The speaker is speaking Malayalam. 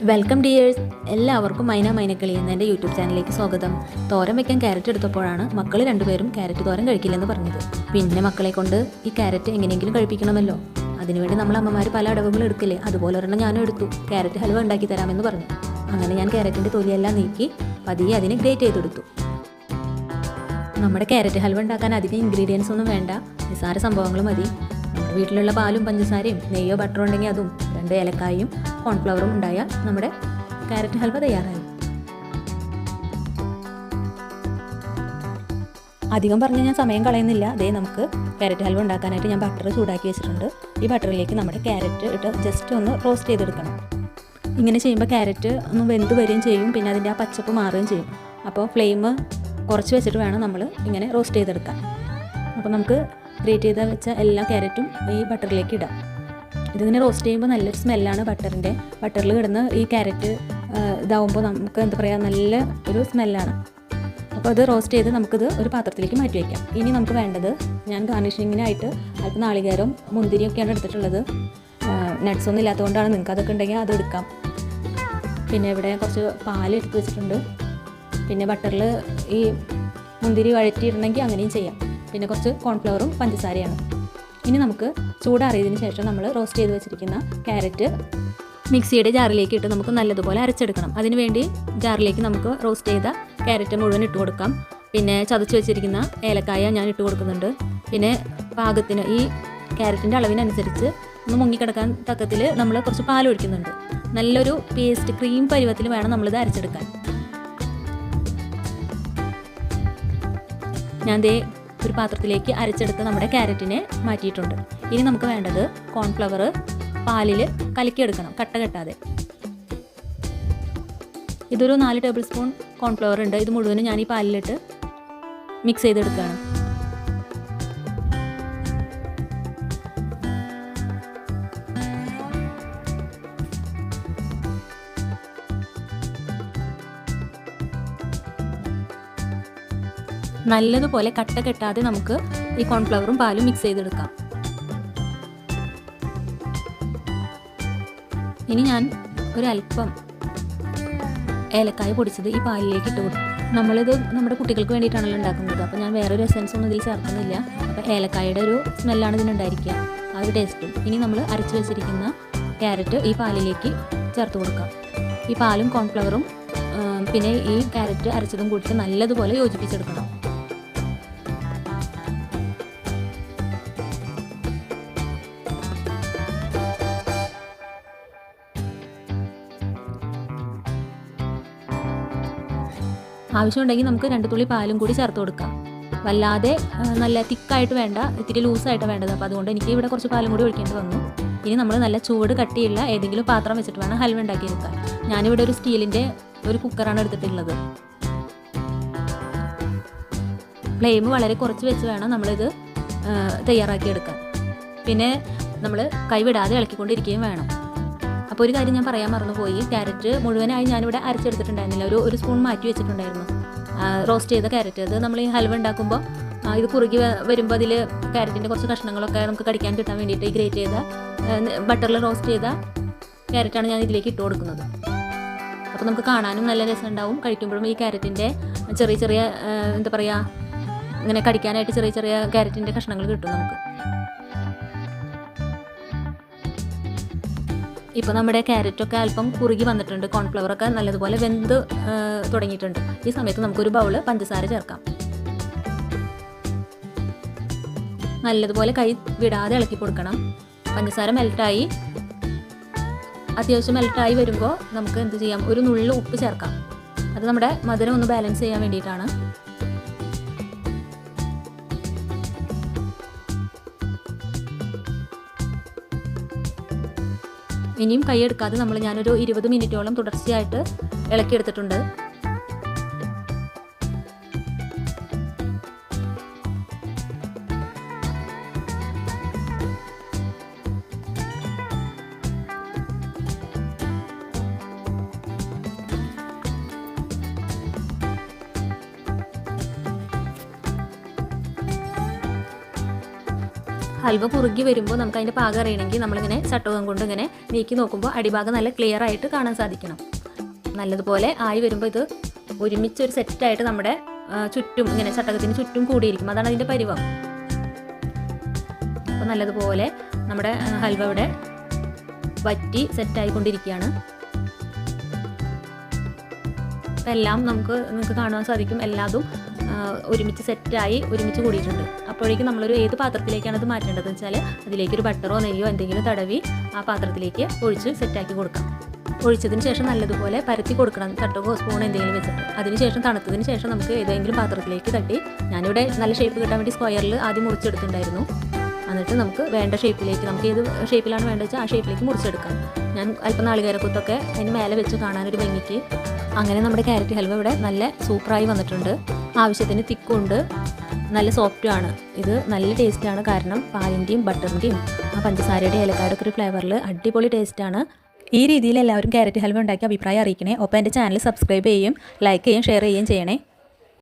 വെൽക്കം ഡിയേഴ്സ്, എല്ലാവർക്കും മൈനക്കളി എന്ന എൻ്റെ യൂട്യൂബ് ചാനലിലേക്ക് സ്വാഗതം. തോരൻ വെക്കാൻ ക്യാരറ്റ് എടുത്തപ്പോഴാണ് മക്കൾ രണ്ടുപേരും ക്യാരറ്റ് തോരൻ കഴിക്കില്ലെന്ന് പറഞ്ഞത്. പിന്നെ മക്കളെ കൊണ്ട് ഈ ക്യാരറ്റ് എങ്ങനെയെങ്കിലും കഴിപ്പിക്കണമല്ലോ. അതിനുവേണ്ടി നമ്മൾ അമ്മമാർ പല അടവുകൾ എടുക്കില്ലേ, അതുപോലെ ഒരെണ്ണം ഞാനും എടുത്തു. ക്യാരറ്റ് ഹൽവ ഉണ്ടാക്കി തരാമെന്ന് പറഞ്ഞു. അങ്ങനെ ഞാൻ ക്യാരറ്റിൻ്റെ തൊലിയെല്ലാം നീക്കി പതിയെ അതിനെ ഗ്രേറ്റ് ചെയ്തെടുത്തു. നമ്മുടെ ക്യാരറ്റ് ഹൽവ ഉണ്ടാക്കാൻ അധികം ഇൻഗ്രീഡിയൻസ് ഒന്നും വേണ്ട, നിസ്സാര സംഭവങ്ങൾ മതി. നമ്മുടെ വീട്ടിലുള്ള പാലും പഞ്ചസാരയും നെയ്യോ ബട്ടറോ ഉണ്ടെങ്കിൽ അതും 2 ഏലക്കായും കോൺഫ്ലവറും ഉണ്ടായാൽ നമ്മുടെ ക്യാരറ്റ് ഹൽവ തയ്യാറായി. അധികം പറഞ്ഞ് ഞാൻ സമയം കളയുന്നില്ല. അതേ നമുക്ക് ക്യാരറ്റ് ഹൽവ ഉണ്ടാക്കാനായിട്ട് ഞാൻ ബട്ടർ ചൂടാക്കി വെച്ചിട്ടുണ്ട്. ഈ ബട്ടറിലേക്ക് നമ്മുടെ ക്യാരറ്റ് ഇട്ട് ജസ്റ്റ് ഒന്ന് റോസ്റ്റ് ചെയ്തെടുക്കണം. ഇങ്ങനെ ചെയ്യുമ്പോൾ ക്യാരറ്റ് ഒന്ന് വെന്ത് വരികയും ചെയ്യും, പിന്നെ അതിൻ്റെ ആ പച്ചപ്പ് മാറുകയും ചെയ്യും. അപ്പോൾ ഫ്ലെയിം കുറച്ച് വെച്ചിട്ട് വേണം നമ്മൾ ഇങ്ങനെ റോസ്റ്റ് ചെയ്തെടുക്കാൻ. അപ്പോൾ നമുക്ക് ഗ്രേറ്റ് ചെയ്ത് വെച്ച എല്ലാ ക്യാരറ്റും ഈ ബട്ടറിലേക്ക് ഇടാം. ഇതിങ്ങനെ റോസ്റ്റ് ചെയ്യുമ്പോൾ നല്ലൊരു സ്മെല്ലാണ് ബട്ടറിൽ കിടന്ന് ഈ ക്യാരറ്റ് ഇതാവുമ്പോൾ നമുക്ക് എന്താ പറയുക, നല്ല ഒരു സ്മെല്ലാണ്. അപ്പോൾ അത് റോസ്റ്റ് ചെയ്ത് നമുക്കിത് ഒരു പാത്രത്തിലേക്ക് മാറ്റി വയ്ക്കാം. ഇനി നമുക്ക് വേണ്ടത്, ഞാൻ ഗാർണിഷിങ്ങിനായിട്ട് അല്പം നാളികേരവും മുന്തിരിയൊക്കെയാണ് എടുത്തിട്ടുള്ളത്. നട്ട്സ് ഒന്നും ഇല്ലാത്തതുകൊണ്ടാണ്. നിങ്ങൾക്ക് അതൊക്കെ ഉണ്ടെങ്കിൽ അത് എടുക്കാം. പിന്നെ ഇവിടെ കുറച്ച് പാൽ എടുത്ത് വെച്ചിട്ടുണ്ട്. പിന്നെ ബട്ടറിൽ ഈ മുന്തിരി വഴറ്റിയിടണമെങ്കിൽ അങ്ങനെയും ചെയ്യാം. പിന്നെ കുറച്ച് കോൺഫ്ലവറും പഞ്ചസാരയാണ്. ഇനി നമുക്ക് ചൂടാറിയതിന് ശേഷം നമ്മൾ റോസ്റ്റ് ചെയ്ത് വെച്ചിരിക്കുന്ന ക്യാരറ്റ് മിക്സിയുടെ ജാറിലേക്ക് ഇട്ട് നമുക്ക് നല്ലതുപോലെ അരച്ചെടുക്കണം. അതിനുവേണ്ടി ജാറിലേക്ക് നമുക്ക് റോസ്റ്റ് ചെയ്ത ക്യാരറ്റ് മുഴുവൻ ഇട്ട് കൊടുക്കാം. പിന്നെ ചതച്ച് വെച്ചിരിക്കുന്ന ഏലക്കായ ഞാൻ ഇട്ട് കൊടുക്കുന്നുണ്ട്. പിന്നെ പാകത്തിന് ഈ ക്യാരറ്റിൻ്റെ അളവിനനുസരിച്ച് ഒന്ന് മുങ്ങിക്കിടക്കാൻ തക്കത്തിൽ നമ്മൾ കുറച്ച് പാൽ ഒഴിക്കുന്നുണ്ട്. നല്ലൊരു പേസ്റ്റ് ക്രീം പരുവത്തിൽ വേണം നമ്മളിത് അരച്ചെടുക്കാൻ. ഞാൻ ദേ ഒരു പാത്രത്തിലേക്ക് അരച്ചെടുത്ത് നമ്മുടെ ക്യാരറ്റിനെ മാറ്റിയിട്ടുണ്ട്. ഇനി നമുക്ക് വേണ്ടത് കോൺഫ്ലവർ പാലിൽ കലക്കിയെടുക്കണം, കട്ട കെട്ടാതെ. ഇതൊരു 4 ടേബിൾ സ്പൂൺ കോൺഫ്ലവർ ഉണ്ട്. ഇത് മുഴുവനും ഞാൻ ഈ പാലിലിട്ട് മിക്സ് ചെയ്തെടുക്കുകയാണ്. നല്ലതുപോലെ കട്ട കെട്ടാതെ നമുക്ക് ഈ കോൺഫ്ലവറും പാലും മിക്സ് ചെയ്തെടുക്കാം. ഇനി ഞാൻ ഒരല്പം ഏലക്കായ പൊടിച്ചത് ഈ പാലിലേക്ക് ഇട്ട് കൊടുക്കും. നമ്മളിത് നമ്മുടെ കുട്ടികൾക്ക് വേണ്ടിയിട്ടാണല്ലോ ഉണ്ടാക്കുന്നത്. അപ്പോൾ ഞാൻ വേറൊരു എസൻസ് ഒന്നും ഇതിൽ ചേർക്കുന്നില്ല. അപ്പോൾ ഏലക്കായുടെ ഒരു സ്മെല്ലാണ് ഇതിനുണ്ടായിരിക്കുക, ആ ഒരു ടേസ്റ്റും. ഇനി നമ്മൾ അരച്ച് വെച്ചിരിക്കുന്ന ക്യാരറ്റ് ഈ പാലിലേക്ക് ചേർത്ത് കൊടുക്കാം. ഈ പാലും കോൺഫ്ലവറും പിന്നെ ഈ ക്യാരറ്റ് അരച്ചതും കൂടിയിട്ട് നല്ലതുപോലെ യോജിപ്പിച്ചെടുക്കണം. ആവശ്യമുണ്ടെങ്കിൽ നമുക്ക് 2 തുള്ളി പാലും കൂടി ചേർത്ത് കൊടുക്കാം. വല്ലാതെ നല്ല തിക്കായിട്ട് വേണ്ട, ഇത്തിരി ലൂസായിട്ട് വേണ്ടത്. അപ്പോൾ അതുകൊണ്ട് എനിക്ക് ഇവിടെ കുറച്ച് പാലും കൂടി ഒഴിക്കേണ്ടി വന്നു. ഇനി നമ്മൾ നല്ല ചൂട് കട്ടിയുള്ള ഏതെങ്കിലും പാത്രം വെച്ചിട്ട് വേണം ഹൽവ ഉണ്ടാക്കിയെടുക്കാൻ. ഞാനിവിടെ ഒരു സ്റ്റീലിൻ്റെ ഒരു കുക്കറാണ് എടുത്തിട്ടുള്ളത്. ഫ്ലെയിം വളരെ കുറച്ച് വെച്ച് വേണം നമ്മളിത് തയ്യാറാക്കിയെടുക്കാൻ. പിന്നെ നമ്മൾ കൈവിടാതെ ഇളക്കിക്കൊണ്ടിരിക്കുകയും വേണം. അപ്പോൾ ഒരു കാര്യം ഞാൻ പറയാൻ മറന്നുപോയി, ക്യാരറ്റ് മുഴുവനായി ഞാനിവിടെ അരച്ചെടുത്തിട്ടുണ്ടായിരുന്നില്ല. ഒരു സ്പൂൺ മാറ്റി വെച്ചിട്ടുണ്ടായിരുന്നു റോസ്റ്റ് ചെയ്ത ക്യാരറ്റ്. അത് നമ്മൾ ഈ ഹൽവ ഉണ്ടാക്കുമ്പോൾ ഇത് കുറുകി വരുമ്പോൾ അതിൽ ക്യാരറ്റിൻ്റെ കുറച്ച് കഷ്ണങ്ങളൊക്കെ നമുക്ക് കടിക്കാൻ കിട്ടാൻ വേണ്ടിയിട്ട് ഈ ഗ്രേറ്റ് ചെയ്ത ബട്ടറിൽ റോസ്റ്റ് ചെയ്ത ക്യാരറ്റാണ് ഞാൻ ഇതിലേക്ക് ഇട്ട് കൊടുക്കുന്നത്. അപ്പോൾ നമുക്ക് കാണാനും നല്ല രസമുണ്ടാവും. കഴിക്കുമ്പോഴും ഈ ക്യാരറ്റിൻ്റെ ചെറിയ ചെറിയ എന്താ പറയുക, ഇങ്ങനെ കടിക്കാനായിട്ട് ചെറിയ ചെറിയ ക്യാരറ്റിൻ്റെ കഷ്ണങ്ങൾ കിട്ടും നമുക്ക്. ഇപ്പോൾ നമ്മുടെ ക്യാരറ്റൊക്കെ അല്പം കുറുകി വന്നിട്ടുണ്ട്. കോൺഫ്ലവറൊക്കെ നല്ലതുപോലെ വെന്ത് തുടങ്ങിയിട്ടുണ്ട്. ഈ സമയത്ത് നമുക്കൊരു ബൗള് പഞ്ചസാര ചേർക്കാം. നല്ലതുപോലെ കൈ വിടാതെ ഇളക്കി കൊടുക്കണം. പഞ്ചസാര മെൽറ്റായി, അത്യാവശ്യം മെൽറ്റായി വരുമ്പോൾ നമുക്ക് എന്ത് ചെയ്യാം, ഒരു നുള്ളു ഉപ്പ് ചേർക്കാം. അത് നമ്മുടെ മധുരം ഒന്ന് ബാലൻസ് ചെയ്യാൻ വേണ്ടിയിട്ടാണ്. ഇനിയും കൈയെടുക്കാതെ ഞാനൊരു 20 മിനിറ്റോളം തുടർച്ചയായിട്ട് ഇളക്കിയെടുത്തിട്ടുണ്ട്. ഹൽവ കുറുകി വരുമ്പോൾ നമുക്ക് അതിൻ്റെ പാകം അറിയണമെങ്കിൽ നമ്മളിങ്ങനെ ചട്ടകം കൊണ്ട് ഇങ്ങനെ നീക്കി നോക്കുമ്പോൾ അടിഭാഗം നല്ല ക്ലിയർ ആയിട്ട് കാണാൻ സാധിക്കണം. നല്ലതുപോലെ ആയി വരുമ്പോൾ ഇത് ഒരുമിച്ചൊരു സെറ്റായിട്ട് നമ്മുടെ ചുറ്റും ഇങ്ങനെ ചട്ടകത്തിന് ചുറ്റും കൂടിയിരിക്കും. അതാണ് അതിൻ്റെ പരുവം. അപ്പോൾ നല്ലതുപോലെ നമ്മുടെ ഹൽവ ഇവിടെ വറ്റി സെറ്റായിക്കൊണ്ടിരിക്കുകയാണ്. അപ്പം എല്ലാം നിങ്ങൾക്ക് കാണാൻ സാധിക്കും. എല്ലാതും ഒരുമിച്ച് സെറ്റായി ഒരുമിച്ച് കൂടിയിട്ടുണ്ട്. അപ്പോഴേക്കും നമ്മളൊരു ഏത് പാത്രത്തിലേക്കാണ് അത് മാറ്റേണ്ടതെന്ന് വെച്ചാൽ അതിലേക്കൊരു ബട്ടറോ നെയ്യോ എന്തെങ്കിലും തടവി ആ പാത്രത്തിലേക്ക് ഒഴിച്ച് സെറ്റാക്കി കൊടുക്കാം. ഒഴിച്ചതിന് ശേഷം നല്ലതുപോലെ പരത്തി കൊടുക്കണം, ചട്ടകോ സ്പൂണോ എന്തെങ്കിലും വെച്ചിട്ട്. അതിനുശേഷം തണുത്തതിന് ശേഷം നമുക്ക് ഏതെങ്കിലും പാത്രത്തിലേക്ക് തട്ടി, ഞാനിവിടെ നല്ല ഷേപ്പ് കിട്ടാൻ വേണ്ടി സ്ക്വയറിൽ ആദ്യം മുറിച്ചെടുത്തിട്ടുണ്ടായിരുന്നു. എന്നിട്ട് നമുക്ക് വേണ്ട ഷേപ്പിലേക്ക്, നമുക്ക് ഏത് ഷേപ്പിലാണ് വേണ്ടത് വെച്ചാൽ ആ ഷേപ്പിലേക്ക് മുറിച്ചെടുക്കാം. ഞാൻ അല്പം നാളികേരക്കുത്തൊക്കെ അതിന് മേലെ വെച്ച് കാണാനൊരു ഭംഗിക്ക്. അങ്ങനെ നമ്മുടെ ക്യാരറ്റ് ഹൽവ ഇവിടെ നല്ല സൂപ്പറായി വന്നിട്ടുണ്ട്. ആവശ്യത്തിന് തിക്കുണ്ട്, നല്ല സോഫ്റ്റുമാണ്. ഇത് നല്ല ടേസ്റ്റാണ്. കാരണം പാലിൻ്റെയും ബട്ടറിൻ്റെയും ആ പഞ്ചസാരയുടെയും ഏലക്കായുടെ ഒക്കെ ഒരു ഫ്ലേവറിൽ അടിപൊളി ടേസ്റ്റാണ്. ഈ രീതിയിൽ എല്ലാവരും ക്യാരറ്റ് ഹൽവ ഉണ്ടാക്കി അഭിപ്രായം അറിയിക്കണേ. ഒപ്പം എൻ്റെ ചാനൽ സബ്സ്ക്രൈബ് ചെയ്യുകയും ലൈക്ക് ചെയ്യുകയും ഷെയർ ചെയ്യുകയും ചെയ്യണേ.